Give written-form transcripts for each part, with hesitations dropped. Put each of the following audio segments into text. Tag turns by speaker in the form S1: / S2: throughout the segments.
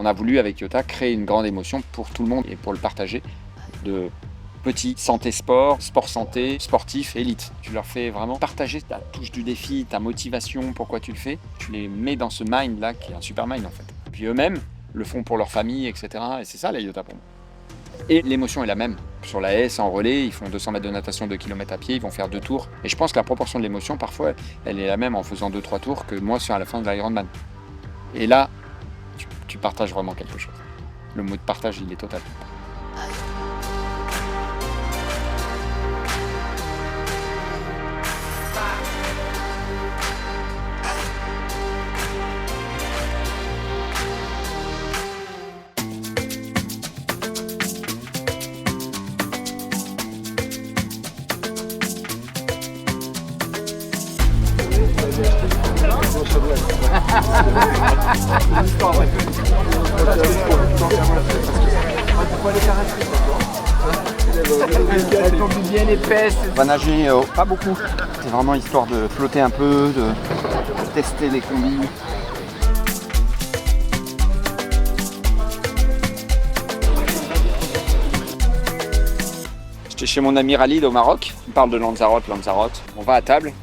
S1: On a voulu avec Yota créer une grande émotion pour tout le monde et pour le partager. De petit, santé sport, sport santé, sportif, élite. Tu leur fais vraiment partager ta touche du défi, ta motivation, pourquoi tu le fais. Tu les mets dans ce mind-là qui est un super mind en fait. Puis eux-mêmes le font pour leur famille, etc. Et c'est ça la Yota pour moi. Et l'émotion est la même. Sur la haie, c'est en relais, ils font 200 mètres de natation, 2 km à pied, ils vont faire 2 tours. Et je pense que la proportion de l'émotion, parfois, elle est la même en faisant 2-3 tours que moi sur la fin de l'Ironman. Et là, tu partages vraiment quelque chose. Le mot de partage, il est total.
S2: Elles sont bien épaisses.
S1: On va nager pas beaucoup. C'est vraiment histoire de flotter un peu, de tester les combis. J'étais chez mon ami Ralid au Maroc. Il parle de Lanzarote. On va à table.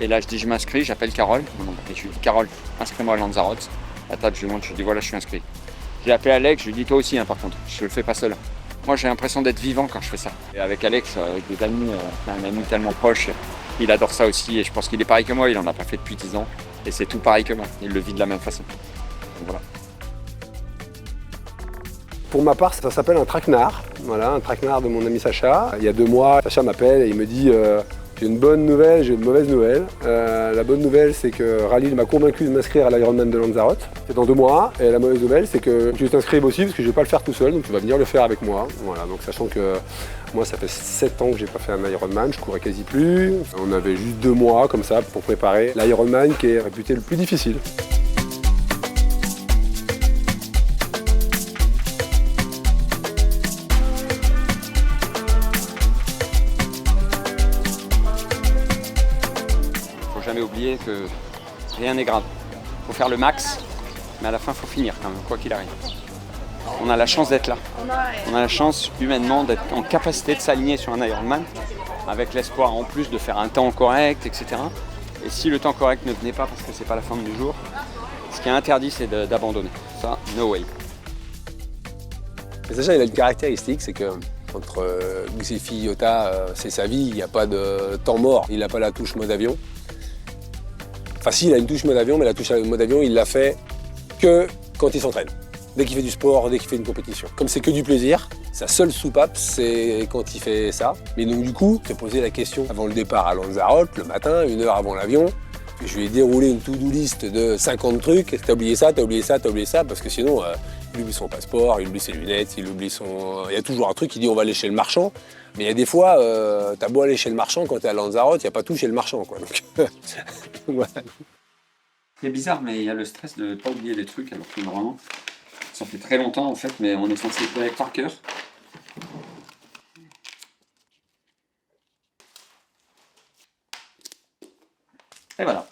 S1: Et là, je dis je m'inscris, j'appelle Carole. Et je lui dis Carole, inscris-moi à Lanzarote. À table, je lui montre, je lui dis voilà, je suis inscrit. J'ai appelé Alex, je lui dis toi aussi par contre, je le fais pas seul. Moi j'ai l'impression d'être vivant quand je fais ça. Et avec Alex, avec des amis, un ami tellement proche, il adore ça aussi et je pense qu'il est pareil que moi, il en a pas fait depuis 10 ans. Et c'est tout pareil que moi, il le vit de la même façon. Donc, voilà.
S3: Pour ma part, ça s'appelle un traquenard. Voilà, un traquenard de mon ami Sacha. Il y a 2 mois, Sacha m'appelle et il me dit j'ai une bonne nouvelle, j'ai une mauvaise nouvelle. La bonne nouvelle, c'est que Ralid m'a convaincu de m'inscrire à l'Ironman de Lanzarote. C'est dans 2 mois. Et la mauvaise nouvelle, c'est que tu t'inscrives aussi parce que je ne vais pas le faire tout seul, donc tu vas venir le faire avec moi. Voilà, donc sachant que moi, ça fait 7 ans que j'ai pas fait un Ironman, je courais quasi plus. On avait juste 2 mois comme ça pour préparer l'Ironman qui est réputé le plus difficile.
S1: Jamais oublier que rien n'est grave. Il faut faire le max, mais à la fin, il faut finir quand même, quoi qu'il arrive. On a la chance d'être là. On a la chance humainement d'être en capacité de s'aligner sur un Ironman, avec l'espoir en plus de faire un temps correct, etc. Et si le temps correct ne venait pas parce que c'est pas la fin du jour, ce qui est interdit, c'est d'abandonner. Ça, no way.
S3: Mais Sacha, il a une caractéristique, c'est que entre Xefi et Yota, c'est sa vie, il n'y a pas de temps mort, il n'a pas la touche mode avion. Enfin si, il a une touche mode avion, mais la touche mode avion, il l'a fait que quand il s'entraîne. Dès qu'il fait du sport, dès qu'il fait une compétition. Comme c'est que du plaisir, sa seule soupape, c'est quand il fait ça. Mais donc du coup, je posé la question avant le départ à Lanzarote, le matin, 1 heure avant l'avion. Je lui ai déroulé une to-do list de 50 trucs. T'as oublié ça, t'as oublié ça, t'as oublié ça, parce que sinon, il oublie son passeport, il oublie ses lunettes, il oublie son... Il y a toujours un truc qui dit on va aller chez le marchand. Mais il y a des fois, t'as beau aller chez le marchand, quand t'es à Lanzarote, il n'y a pas tout chez le marchand, quoi. Donc, voilà.
S1: C'est bizarre, mais il y a le stress de ne pas oublier des trucs, alors que vraiment, ça fait très longtemps en fait, mais on est censé être avec par cœur. Et voilà.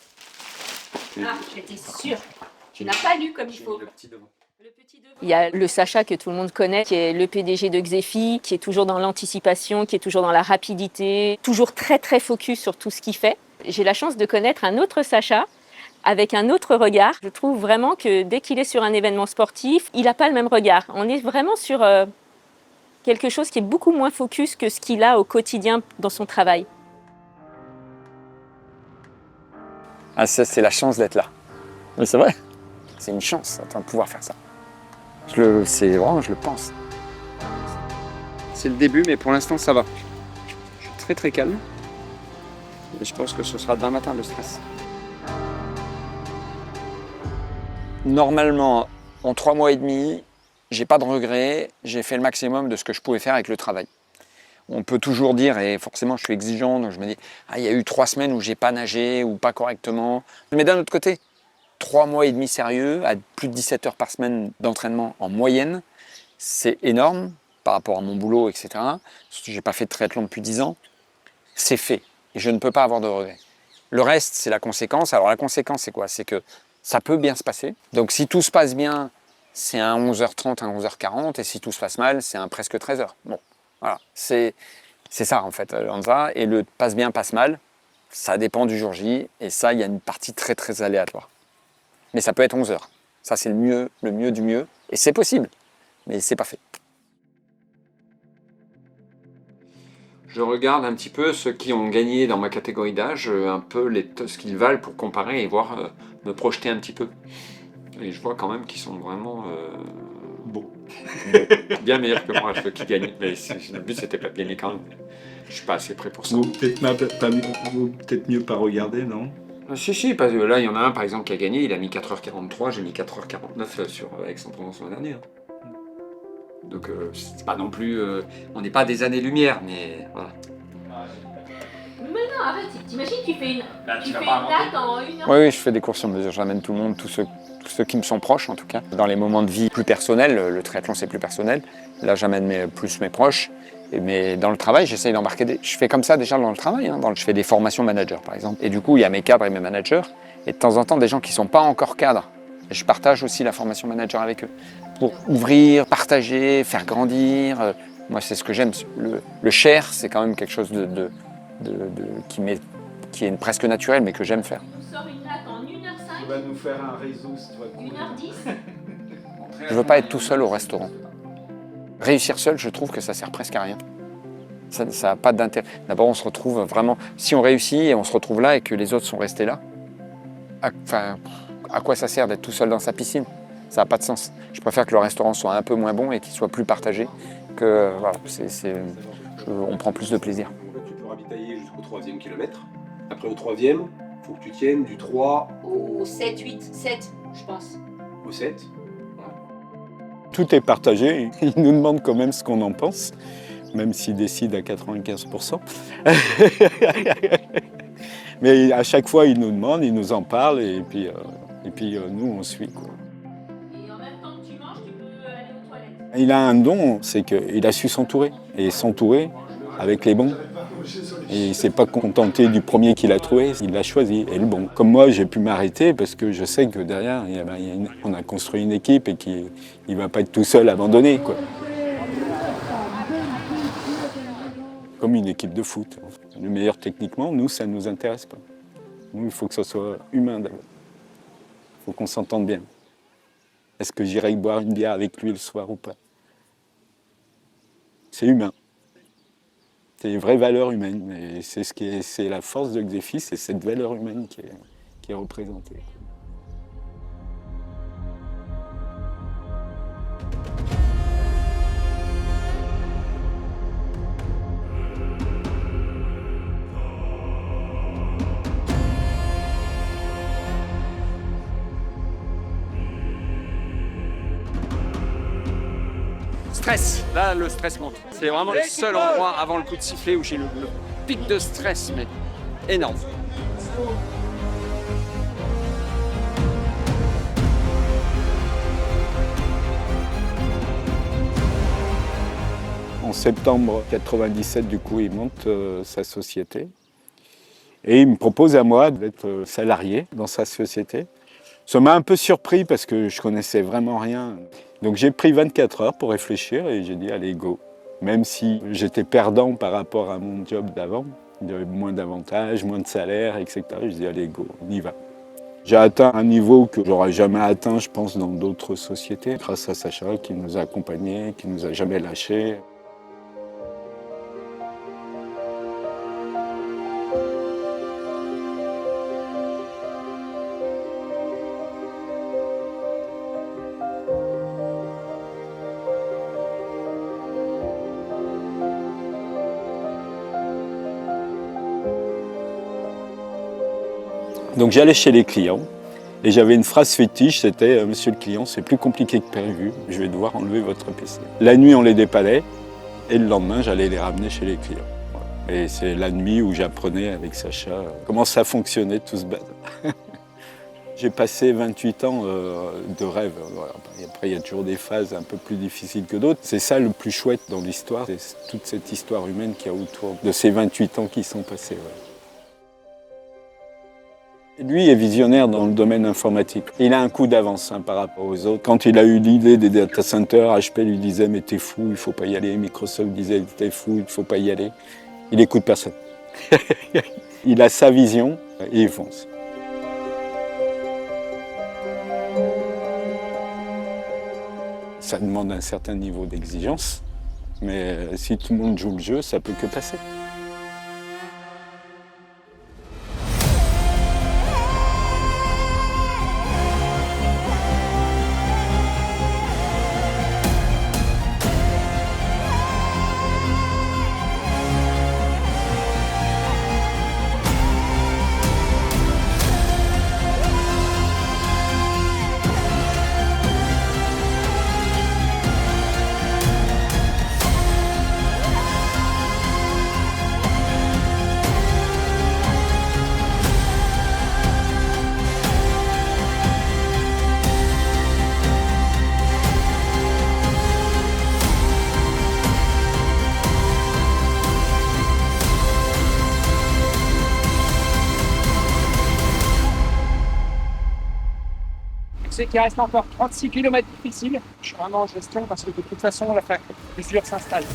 S4: Ah, j'étais sûre. Tu n'as pas lu comme il faut.
S1: Le petit devant.
S4: Il y a le Sacha que tout le monde connaît, qui est le PDG de Xefi, qui est toujours dans l'anticipation, qui est toujours dans la rapidité, toujours très très focus sur tout ce qu'il fait. J'ai la chance de connaître un autre Sacha avec un autre regard. Je trouve vraiment que dès qu'il est sur un événement sportif, il n'a pas le même regard. On est vraiment sur quelque chose qui est beaucoup moins focus que ce qu'il a au quotidien dans son travail.
S1: Ah ça, c'est la chance d'être là. Mais c'est vrai. C'est une chance de pouvoir faire ça. C'est vraiment, je le pense. C'est le début, mais pour l'instant, ça va. Je suis très très calme. Et je pense que ce sera demain matin le stress. Normalement, en 3 mois et demi, j'ai pas de regrets. J'ai fait le maximum de ce que je pouvais faire avec le travail. On peut toujours dire, et forcément je suis exigeant, donc je me dis, ah, il y a eu 3 semaines où j'ai pas nagé ou pas correctement. Mais d'un autre côté, 3 mois et demi sérieux, à plus de 17 heures par semaine d'entraînement en moyenne, c'est énorme par rapport à mon boulot, etc. Surtout que je n'ai pas fait de triathlon depuis 10 ans. C'est fait et je ne peux pas avoir de regrets. Le reste, c'est la conséquence. Alors la conséquence, c'est quoi? C'est que ça peut bien se passer. Donc si tout se passe bien, c'est un 11h30, un 11h40, et si tout se passe mal, c'est un presque 13h. Bon, voilà, c'est ça en fait, Lanza. Et le passe bien, passe mal, ça dépend du jour J, et ça, il y a une partie très très aléatoire. Mais ça peut être 11h. Ça, c'est le mieux du mieux, et c'est possible, mais c'est pas fait. Je regarde un petit peu ceux qui ont gagné dans ma catégorie d'âge, un peu ce qu'ils valent pour comparer et voir, me projeter un petit peu. Et je vois quand même qu'ils sont vraiment
S5: Bon.
S1: bien meilleurs que moi, ceux qui gagnent. Mais le but, c'était pas de gagner quand même. Je suis pas assez prêt pour ça.
S5: Vaut peut-être mieux pas regarder, non?
S1: Si, parce que là, il y en a un, par exemple, qui a gagné, il a mis 4h43, j'ai mis 4h49 sur Aix-en-Provence l'an dernier. Donc, c'est pas non plus... on n'est pas des années-lumière, mais voilà.
S4: Mais non, arrête, t'imagines, tu fais une date en 1 heure.
S1: Oui, je fais des courses sur mesure, j'amène tout le monde, tous ceux qui me sont proches en tout cas. Dans les moments de vie plus personnels, le triathlon c'est plus personnel, là j'amène plus mes proches, mais dans le travail j'essaye d'embarquer, je fais comme ça déjà dans le travail, hein, je fais des formations managers par exemple, et du coup il y a mes cadres et mes managers, et de temps en temps des gens qui ne sont pas encore cadres, et je partage aussi la formation manager avec eux, pour ouvrir, partager, faire grandir, moi c'est ce que j'aime, le share c'est quand même quelque chose qui est presque naturel mais que j'aime faire.
S4: On sort une date en 1h05.
S5: Tu vas nous faire un réseau si tu vas
S4: 1h10.
S1: Je veux pas être tout seul au restaurant. Réussir seul, je trouve que ça sert presque à rien. Ça n'a pas d'intérêt. D'abord, on se retrouve vraiment... Si on réussit et on se retrouve là et que les autres sont restés là, à quoi ça sert d'être tout seul dans sa piscine? Ça n'a pas de sens. Je préfère que le restaurant soit un peu moins bon et qu'il soit plus partagé, que voilà, on prend plus de plaisir.
S3: Tu peux ravitailler jusqu'au 3e kilomètre. Après au 3e, il faut que tu tiennes du 3
S4: Au 7, 8, 7, je pense.
S3: au 7.
S5: Tout est partagé, ils nous demandent quand même ce qu'on en pense, même s'ils décident à 95%. Mais à chaque fois, ils nous demandent, ils nous en parlent, et puis nous, on suit, quoi.
S4: Et en même temps que tu manges, tu peux aller aux toilettes.
S5: Il a un don, c'est qu'il a su s'entourer, et s'entourer avec les bons. Et il ne s'est pas contenté du premier qu'il a trouvé, il l'a choisi, et le bon. Comme moi, j'ai pu m'arrêter parce que je sais que derrière, on a construit une équipe et qu'il ne va pas être tout seul abandonné, quoi. Comme une équipe de foot. Le meilleur techniquement, nous, ça ne nous intéresse pas. Nous, il faut que ce soit humain d'abord. Il faut qu'on s'entende bien. Est-ce que j'irai boire une bière avec lui le soir ou pas? C'est humain. C'est une vraie valeur humaine, et c'est la force de Xéfi, c'est cette valeur humaine qui est représentée.
S1: Stress, là le stress monte. C'est vraiment le seul endroit avant le coup de sifflet où j'ai le pic de stress, mais énorme.
S5: En septembre 97, du coup, il monte sa société. Et il me propose à moi d'être salarié dans sa société. Ça m'a un peu surpris parce que je connaissais vraiment rien. Donc j'ai pris 24 heures pour réfléchir et j'ai dit allez go. Même si j'étais perdant par rapport à mon job d'avant, il y avait moins d'avantages, moins de salaire, etc. Je dis allez go, on y va. J'ai atteint un niveau que j'aurais jamais atteint, je pense, dans d'autres sociétés, grâce à Sacha qui nous a accompagnés, qui nous a jamais lâchés. Donc j'allais chez les clients et j'avais une phrase fétiche, c'était « Monsieur le client, c'est plus compliqué que prévu, je vais devoir enlever votre PC ». La nuit, on les dépannait et le lendemain, j'allais les ramener chez les clients. Voilà. Et c'est la nuit où j'apprenais avec Sacha comment ça fonctionnait tout ce bazar. J'ai passé 28 ans de rêve. Voilà. Après, il y a toujours des phases un peu plus difficiles que d'autres. C'est ça le plus chouette dans l'histoire, c'est toute cette histoire humaine qu'il y a autour de ces 28 ans qui sont passés. Ouais. Lui est visionnaire dans le domaine informatique. Il a un coup d'avance par rapport aux autres. Quand il a eu l'idée des data centers, HP lui disait « mais t'es fou, il faut pas y aller ». Microsoft disait « t'es fou, il faut pas y aller ». Il écoute personne. Il a sa vision et il fonce. Ça demande un certain niveau d'exigence, mais si tout le monde joue le jeu, ça peut que passer.
S2: C'est qu'il reste encore 36 km difficiles. Je suis vraiment en gestion parce que de toute façon, la usure s'installe.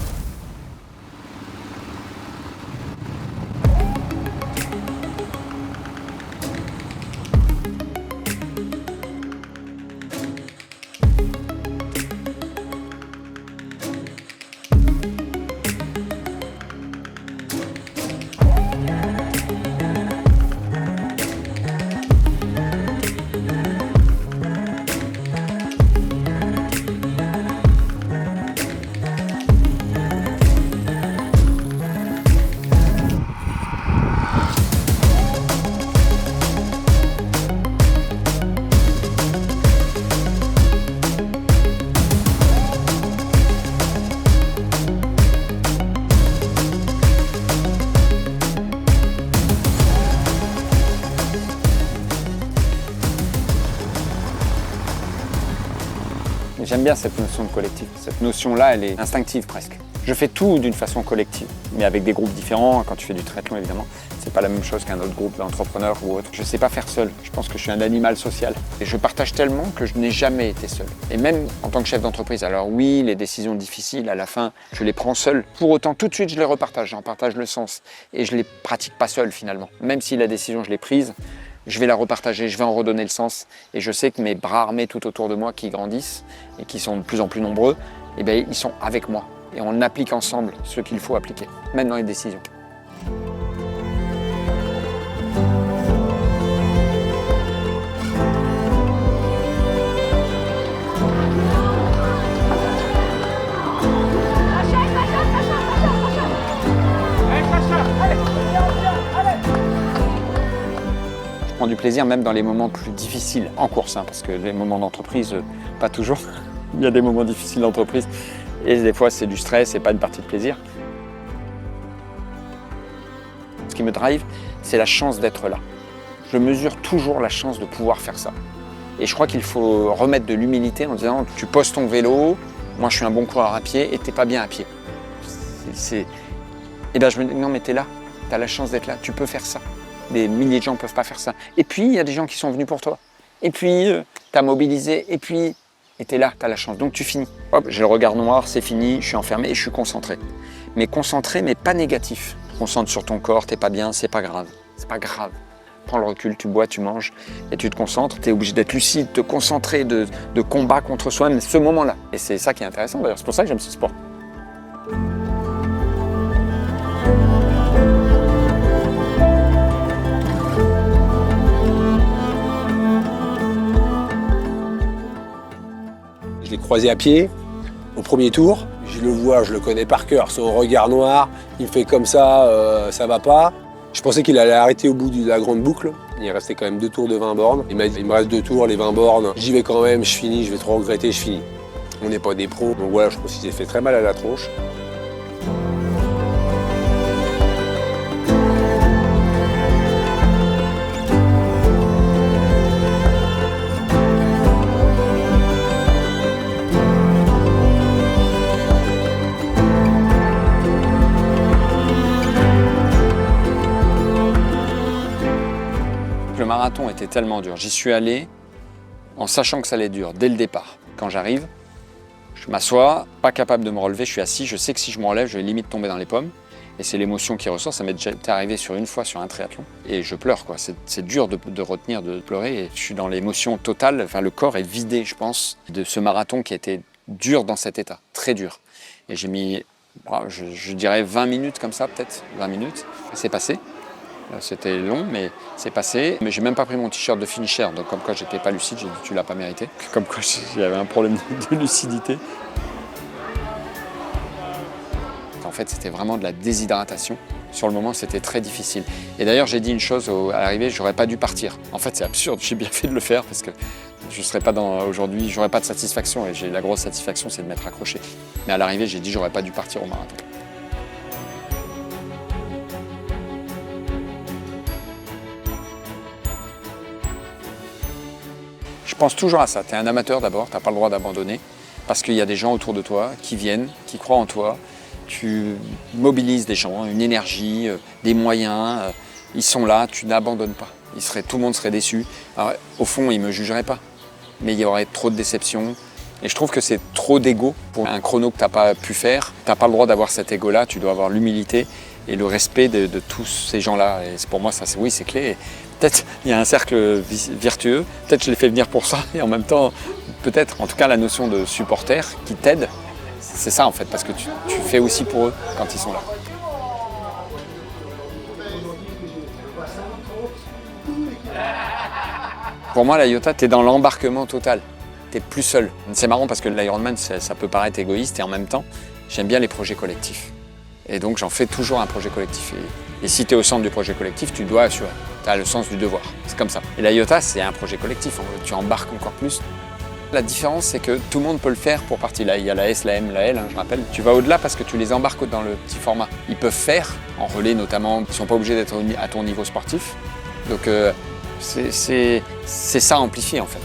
S1: J'aime bien cette notion de collectif. Cette notion-là, elle est instinctive presque. Je fais tout d'une façon collective, mais avec des groupes différents. Quand tu fais du triathlon, évidemment, c'est pas la même chose qu'un autre groupe d'entrepreneurs ou autre. Je sais pas faire seul. Je pense que je suis un animal social. Et je partage tellement que je n'ai jamais été seul. Et même en tant que chef d'entreprise, alors oui, les décisions difficiles, à la fin, je les prends seul. Pour autant, tout de suite, je les repartage. J'en partage le sens. Et je les pratique pas seul, finalement. Même si la décision, je l'ai prise, je vais la repartager, je vais en redonner le sens. Et je sais que mes bras armés tout autour de moi qui grandissent et qui sont de plus en plus nombreux, eh bien, ils sont avec moi. Et on applique ensemble ce qu'il faut appliquer, même dans les décisions. Je prends du plaisir même dans les moments plus difficiles en course, hein, parce que les moments d'entreprise, pas toujours. Il y a des moments difficiles d'entreprise et des fois c'est du stress et pas une partie de plaisir. Ce qui me drive, c'est la chance d'être là. Je mesure toujours la chance de pouvoir faire ça. Et je crois qu'il faut remettre de l'humilité en disant tu poses ton vélo, moi je suis un bon coureur à pied et t'es pas bien à pied. Et ben je me dis non mais t'es là, t'as la chance d'être là, tu peux faire ça. Des milliers de gens ne peuvent pas faire ça. Et puis, il y a des gens qui sont venus pour toi. Et puis, tu as mobilisé. Et puis, tu es là, tu as la chance. Donc, tu finis. Hop, j'ai le regard noir, c'est fini, je suis enfermé et je suis concentré. Mais concentré, mais pas négatif. Concentre sur ton corps, t'es pas bien, c'est pas grave. C'est pas grave. Prends le recul, tu bois, tu manges et tu te concentres. Tu es obligé d'être lucide, de te concentrer, de combat contre soi-même, ce moment-là. Et c'est ça qui est intéressant d'ailleurs. C'est pour ça que j'aime ce sport.
S3: Je l'ai croisé à pied au premier tour. Je le vois, je le connais par cœur. Son regard noir, il me fait comme ça va pas. Je pensais qu'il allait arrêter au bout de la grande boucle. Il restait quand même 2 tours de 20 bornes. Il m'a dit, il me reste 2 tours, les 20 bornes. J'y vais quand même, je finis, je vais trop regretter, je finis. On n'est pas des pros. Donc voilà, je pense qu'il s'est fait très mal à la tronche.
S1: Le le marathon était tellement dur. J'y suis allé en sachant que ça allait être dur dès le départ. Quand j'arrive, je m'assois, pas capable de me relever, je suis assis, je sais que si je me relève, je vais limite tomber dans les pommes. Et c'est l'émotion qui ressort, ça m'est déjà arrivé sur une fois sur un triathlon. Et je pleure, quoi. C'est dur de retenir, de pleurer. Et je suis dans l'émotion totale, enfin le corps est vidé, je pense, de ce marathon qui était dur dans cet état, très dur. Et j'ai mis, je dirais 20 minutes comme ça, peut-être, 20 minutes. C'est passé. C'était long, mais c'est passé. Mais j'ai même pas pris mon t-shirt de finisher, donc comme quoi j'étais pas lucide, j'ai dit tu l'as pas mérité. Comme quoi j'avais un problème de lucidité. En fait, c'était vraiment de la déshydratation. Sur le moment, c'était très difficile. Et d'ailleurs, j'ai dit une chose à l'arrivée, j'aurais pas dû partir. En fait, c'est absurde, j'ai bien fait de le faire parce que je serais pas aujourd'hui, j'aurais pas de satisfaction et la grosse satisfaction, c'est de m'être accroché. Mais à l'arrivée, j'ai dit j'aurais pas dû partir au marathon. Je pense toujours à ça. Tu es un amateur d'abord, tu n'as pas le droit d'abandonner parce qu'il y a des gens autour de toi qui viennent, qui croient en toi. Tu mobilises des gens, une énergie, des moyens. Ils sont là, tu n'abandonnes pas. Tout le monde serait déçu. Alors, au fond, ils ne me jugeraient pas. Mais il y aurait trop de déception. Et je trouve que c'est trop d'ego pour un chrono que tu n'as pas pu faire. Tu n'as pas le droit d'avoir cet ego-là. Tu dois avoir l'humilité et le respect de tous ces gens-là. Et pour moi, ça, c'est clé. Et peut-être il y a un cercle vertueux. Peut-être je les fais venir pour ça. Et en même temps, peut-être, en tout cas, la notion de supporter qui t'aide. C'est ça en fait, parce que tu fais aussi pour eux quand ils sont là. Pour moi, l'Iota, tu es dans l'embarquement total. Tu n'es plus seul. C'est marrant parce que l'Ironman, ça peut paraître égoïste et en même temps, j'aime bien les projets collectifs. Et donc, j'en fais toujours un projet collectif. Et si tu es au centre du projet collectif, tu dois assurer. Tu as le sens du devoir. C'est comme ça. Et l'Iota, c'est un projet collectif. Tu embarques encore plus. La différence, c'est que tout le monde peut le faire pour partie. Là, il y a la S, la M, la L, je rappelle. Tu vas au-delà parce que tu les embarques dans le petit format. Ils peuvent faire, en relais notamment, ils ne sont pas obligés d'être à ton niveau sportif. Donc, c'est ça amplifié en fait.